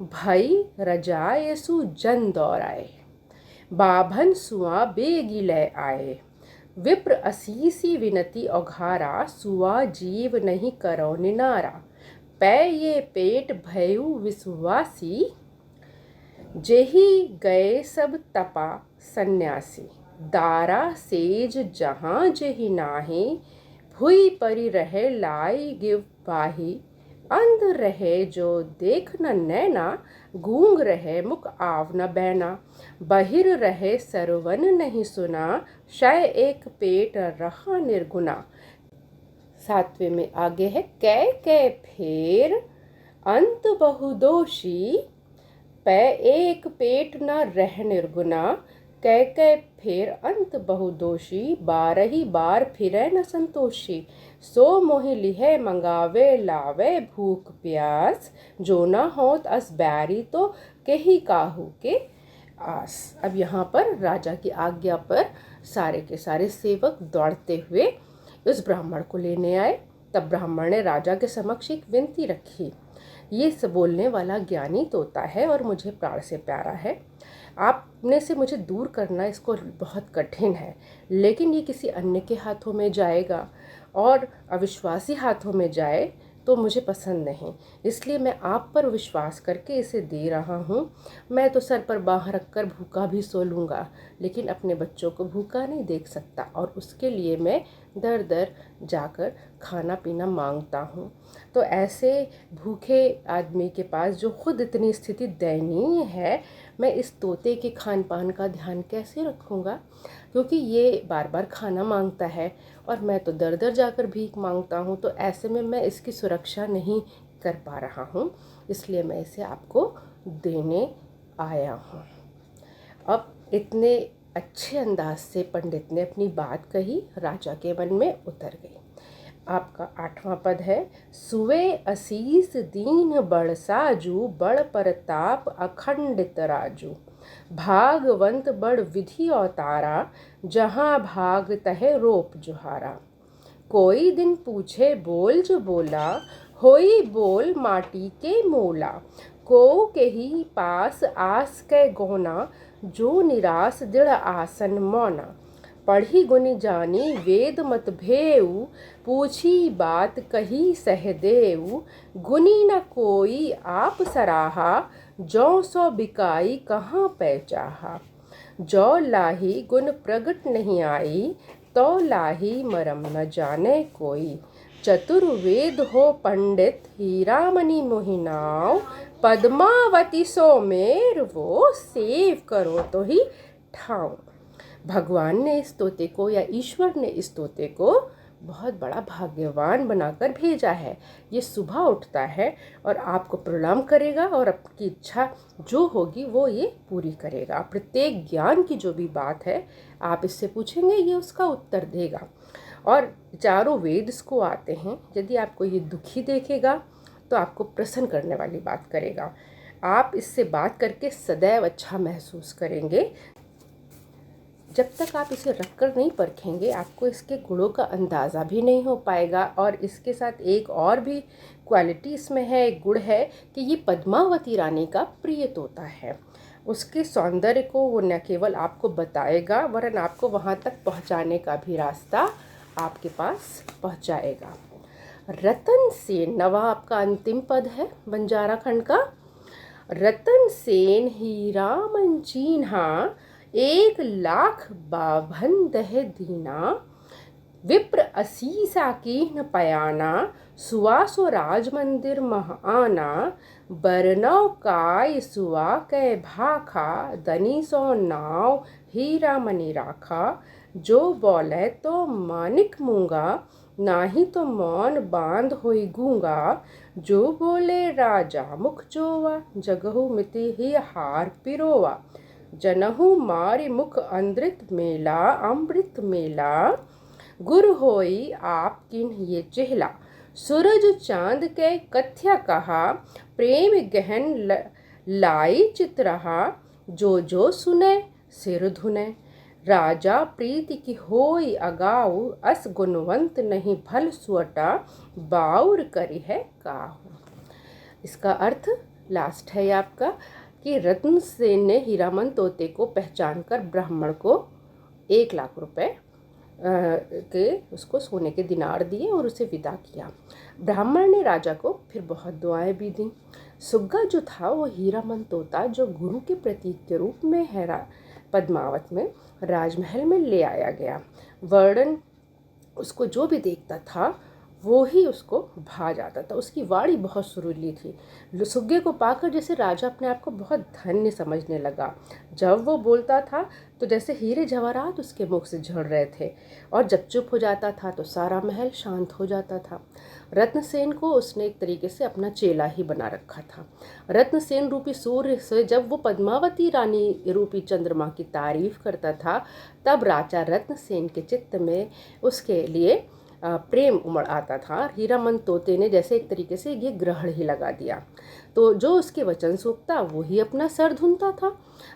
भई रजायसु जन दौराए, बाभन सुआ बेगी लय आए। विप्र असीसी विनती औघारा, सुआ जीव नहीं करो निनारा। पै ये पेट भयु विश्वासी, जेहि गए सब तपा सन्यासी। दारा सेज जहाँ जेहि नाहि, भुई परि रहे लाई गिव बाही। अंध रहे जो देख न नैना, गूंग रहे मुख आव न बैना। बहिर रहे सरवन नहीं सुना, शय एक पेट रहा निर्गुना। सातवें में आगे है कै कै फेर अंत बहुदोषी, पै एक पेट न रह निर्गुना। कै कै फेर अंत बहुदोषी, बारही बार फिरै न संतोषी। सो मोहि लिहै मंगावे लावे, भूख प्यास जो न होत अस बैरी, तो केहि काहू के आस। अब यहाँ पर राजा की आज्ञा पर सारे के सारे सेवक दौड़ते हुए उस ब्राह्मण को लेने आए। तब ब्राह्मण ने राजा के समक्ष एक विनती रखी। ये बोलने वाला ज्ञानी तोता है और मुझे प्राण से प्यारा है। आपने से मुझे दूर करना इसको बहुत कठिन है, लेकिन ये किसी अन्य के हाथों में जाएगा और अविश्वासी हाथों में जाए तो मुझे पसंद नहीं। इसलिए मैं आप पर विश्वास करके इसे दे रहा हूँ। मैं तो सर पर बाँह रखकर भूखा भी सो लूँगा, लेकिन अपने बच्चों को भूखा नहीं देख सकता, और उसके लिए मैं दर दर जाकर खाना पीना मांगता हूँ। तो ऐसे भूखे आदमी के पास, जो खुद इतनी स्थिति दयनीय है, मैं इस तोते के खान पान का ध्यान कैसे रखूँगा, क्योंकि ये बार बार खाना मांगता है और मैं तो दर दर जाकर भीख मांगता हूँ। तो ऐसे में मैं इसकी सुरक्षा नहीं कर पा रहा हूँ, इसलिए मैं इसे आपको देने आया हूँ। अब इतने अच्छे अंदाज से पंडित ने अपनी बात कही, राजा के मन में उतर गई। आपका 8वां पद है सुवे असीस दीन बड़ साजू, बड़ परताप अखंडित राजू। भागवंत बड़ विधि अवतारा, जहाँ भाग तहे रोप जुहारा। कोई दिन पूछे बोल जो बोला, होई बोल माटी के मोला। को के ही पास आस के गोना, जो निराश दृढ़ आसन मौना। पढ़ी गुनी जानी वेद मत भेऊ, पूछी बात कही सहदेऊ। गुनी न कोई आप सराहा, जौ सो बिकाई कहाँ पैचाहा। जो लाही गुण प्रगट नहीं आई, तो लाही मरम न जाने कोई। चतुर्वेद हो पंडित हीरामणि मोहिनाव, पद्मावती सो मेर वो, सेव करो तो ही ठाऊं। भगवान ने इस तोते को, या ईश्वर ने इस तोते को बहुत बड़ा भाग्यवान बनाकर भेजा है। ये सुबह उठता है और आपको प्रणाम करेगा और आपकी इच्छा जो होगी वो ये पूरी करेगा। प्रत्येक ज्ञान की जो भी बात है आप इससे पूछेंगे, ये उसका उत्तर देगा। और चारों वेद इसको आते हैं। यदि आपको ये दुखी देखेगा तो आपको प्रसन्न करने वाली बात करेगा। आप इससे बात करके सदैव अच्छा महसूस करेंगे। जब तक आप इसे रखकर नहीं परखेंगे, आपको इसके गुणों का अंदाज़ा भी नहीं हो पाएगा। और इसके साथ एक और भी क्वालिटी इसमें है, एक गुण है कि ये पद्मावती रानी का प्रिय तोता है। उसके सौंदर्य को वो न केवल आपको बताएगा, वरन आपको वहाँ तक पहुँचाने का भी रास्ता आपके पास पहुँचाएगा। रतन सेन, नवा आपका अंतिम पद है बंजारा खंड का। रतन सेन हीरा मन चीन्हा, 1,00,000 बाभन दह दीना। विप्र असीसा कीन्ह पयाना, सुवासो राज मंदिर मह आना। बरनौ काय सुआ कै भाखा, दनी सो नाव हीरा मणि राखा। जो बोले तो मानिक मूंगा, नाही तो मौन बांध होई गूंगा। जो बोले राजा मुख जोवा, जगहु मिति ही हार पिरोवा। जनहु मारि मुख अमृत मेला, अमृत मेला। गुर होई आप किन्ह ये चेहला। सूरज चांद के कथ्या कहा, प्रेम गहन लाई चित रहा। जो जो सुने सिर धुने, राजा प्रीति की होई अगाऊ। अस गुणवंत नहीं भल सुअटा, बाउर करी है काहू। इसका अर्थ, लास्ट है ये आपका कि रत्नसेन ने हीरामन तोते को पहचान कर ब्राह्मण को 1 लाख रुपए के उसको सोने के दिनार दिए और उसे विदा किया। ब्राह्मण ने राजा को फिर बहुत दुआएं भी दी। सुग्गा जो था वो हीरामन तोता जो गुरु के प्रतीक के रूप में है पद्मावत में राजमहल में ले आया गया। वर्णन उसको जो भी देखता था वो ही उसको भा जाता था। उसकी वाणी बहुत सुरीली थी। सुग्गे को पाकर जैसे राजा अपने आप को बहुत धन्य समझने लगा। जब वो बोलता था तो जैसे हीरे जवाहरात उसके मुख से झड़ रहे थे, और जब चुप हो जाता था तो सारा महल शांत हो जाता था। रत्नसेन को उसने एक तरीके से अपना चेला ही बना रखा था। रत्नसेन रूपी सूर्य से जब वो पद्मावती रानी रूपी चंद्रमा की तारीफ करता था, तब राजा रत्नसेन के चित्त में उसके लिए प्रेम उमड़ आता था। हीरामन तोते ने जैसे एक तरीके से ये ग्रहण ही लगा दिया, तो जो उसके वचन सूखता वो ही अपना सर धुनता था।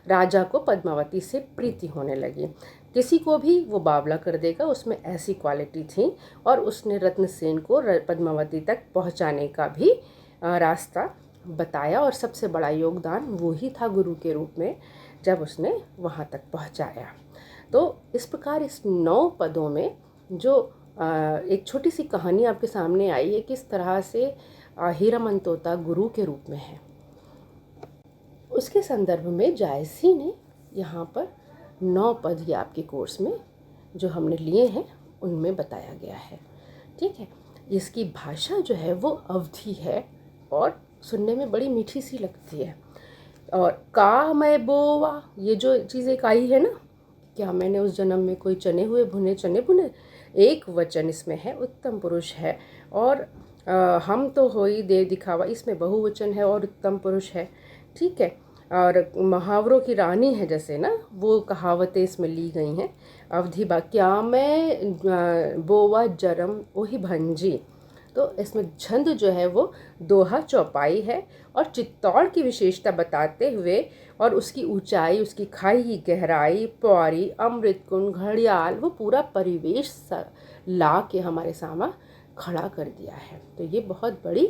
राजा को पद्मावती से प्रीति होने लगी। किसी को भी वो बावला कर देगा, उसमें ऐसी क्वालिटी थी। और उसने रत्नसेन को पद्मावती तक पहुंचाने का भी रास्ता बताया, और सबसे बड़ा योगदान वो ही था गुरु के रूप में जब उसने वहाँ तक पहुँचाया। तो इस प्रकार इस 9 पदों में जो एक छोटी सी कहानी आपके सामने आई है, किस तरह से हीरामन तोता गुरु के रूप में है, उसके संदर्भ में जायसी ने यहाँ पर 9 पद ही आपके कोर्स में जो हमने लिए हैं उनमें बताया गया है। ठीक है, इसकी भाषा जो है वो अवधी है और सुनने में बड़ी मीठी सी लगती है। और का मैं बोवा, ये जो चीज़ एक आई है ना, क्या मैंने उस जन्म में कोई चने हुए भुने चने भुने, एक वचन इसमें है, उत्तम पुरुष है। और हम तो हो ही दे दिखावा, इसमें बहुवचन है और उत्तम पुरुष है। ठीक है, और मुहावरों की रानी है जैसे ना, वो कहावतें इसमें ली गई हैं। अवधि बा क्या मैं बोवा जरम वही भंजी, तो इसमें छंद जो है वो दोहा चौपाई है। और चित्तौड़ की विशेषता बताते हुए और उसकी ऊंचाई, उसकी खाई की गहराई, पौरी, अमृत कुंड, घड़ियाल, वो पूरा परिवेश ला के हमारे सामने खड़ा कर दिया है। तो ये बहुत बड़ी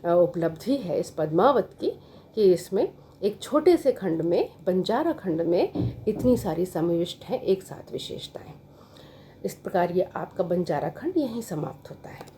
उपलब्धि है इस पद्मावत की कि इसमें एक छोटे से खंड में, बंजारा खंड में इतनी सारी समाविष्ट हैं एक साथ विशेषताएं। इस प्रकार ये आपका बंजारा खंड यहीं समाप्त होता है।